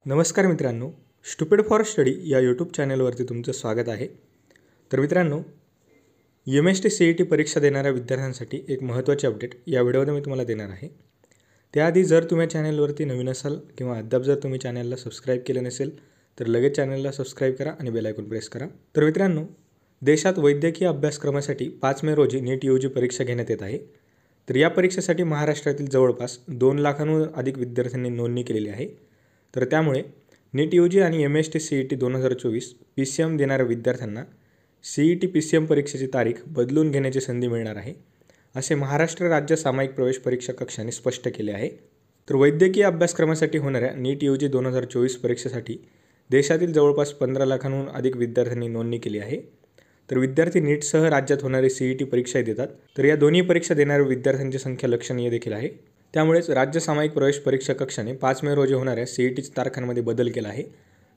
नमस्कार मित्रांनो, stupid for study या यूट्यूब चॅनलवरती तुमचं स्वागत आहे। तर मित्रांनो, MST CET परीक्षा देणाऱ्या विद्यार्थ्यांसाठी एक महत्त्वाची अपडेट या व्हिडिओमध्ये मी तुम्हाला देणार आहे। त्याआधी जर तुम्ही चॅनलवरती नवीन असाल किंवा अद्याप जर तुम्ही चॅनलला सबस्क्राईब केले नसेल तर लगेच चॅनलला सबस्क्राईब करा आणि बेल आयकॉन प्रेस करा। तर मित्रांनो, देशात वैद्यकीय अभ्यासक्रमासाठी 5 मे रोजी NEET UG परीक्षा घेण्यात येत आहे। तर या परीक्षेसाठी महाराष्ट्रातील जवळपास 2 लाखांहून अधिक विद्यार्थ्यांनी नोंदणी केलेली आहे। तर त्यामुळे NEET UG आणि MST CET 2024 PCM देणाऱ्या विद्यार्थ्यांना CET PCM परीक्षेची तारीख बदलून घेण्याची संधी मिळणार आहे, असे महाराष्ट्र राज्य सामायिक प्रवेश परीक्षा कक्षाने स्पष्ट केले आहे। तर वैद्यकीय अभ्यासक्रमासाठी होणाऱ्या NEET UG 2024 परीक्षेसाठी देशातील जवळपास 15 लाखांहून अधिक विद्यार्थ्यांनी नोंदणी केली आहे। तर विद्यार्थी नीटसह राज्यात होणारी CET परीक्षाही देतात। तर या दोन्ही परीक्षा देणाऱ्या विद्यार्थ्यांची संख्या लक्षणीय देखील आहे। त्यामुळेच राज्य सामायिक प्रवेश परीक्षा कक्षाने 5 मे रोजी होणाऱ्या CETच्या तारखांमध्ये बदल केला आहे।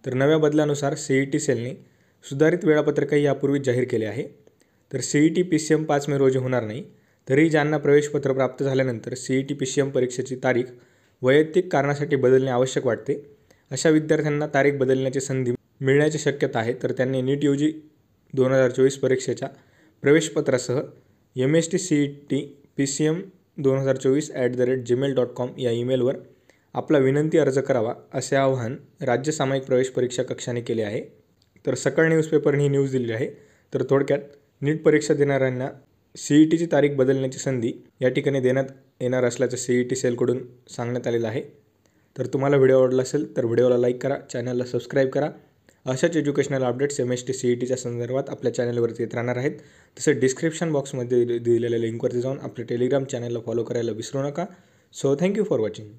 तर नव्या बदलानुसार CET सेलने सुधारित वेळापत्रकही यापूर्वी जाहीर केले आहे। तर CET PCM 5 मे रोजी होणार नाही, तरी ज्यांना प्रवेशपत्र प्राप्त झाल्यानंतर CET PCM परीक्षेची तारीख वैयक्तिक कारणासाठी बदलणे आवश्यक वाटते, अशा विद्यार्थ्यांना तारीख बदलण्याची संधी मिळण्याची शक्यता आहे। तर त्यांनी NEET UG 2024 परीक्षेच्या प्रवेशपत्रासह MST CET PCM 2024@gmail.com या ईमेलवर आपला विनंती अर्ज करावा, असे आवाहन राज्य सामायिक प्रवेश परीक्षा कक्षाने केले आहे। तर सकाळ न्यूजपेपरने ही न्यूज दिली आहे। तर थोडक्यात नीट परीक्षा देणाऱ्यांना CETची तारीख बदलण्याची संधी या ठिकाणी देण्यात येणार असल्याचं CET सेलकडून सांगण्यात आलेलं आहे। तर तुम्हाला व्हिडिओ आवडला असेल तर व्हिडिओला लाईक करा, चॅनलला सबस्क्राईब करा। अशाच एज्युकेशनल अपडेट्स MST CETच्या संदर्भात आपल्या चॅनलवरती येत राहणार आहेत। तसेच डिस्क्रिप्शन बॉक्समध्ये दिलेल्या लिंकवरती जाऊन आपल्या टेलिग्राम चॅनलला फॉलो करायला विसरू नका। So thank you for watching.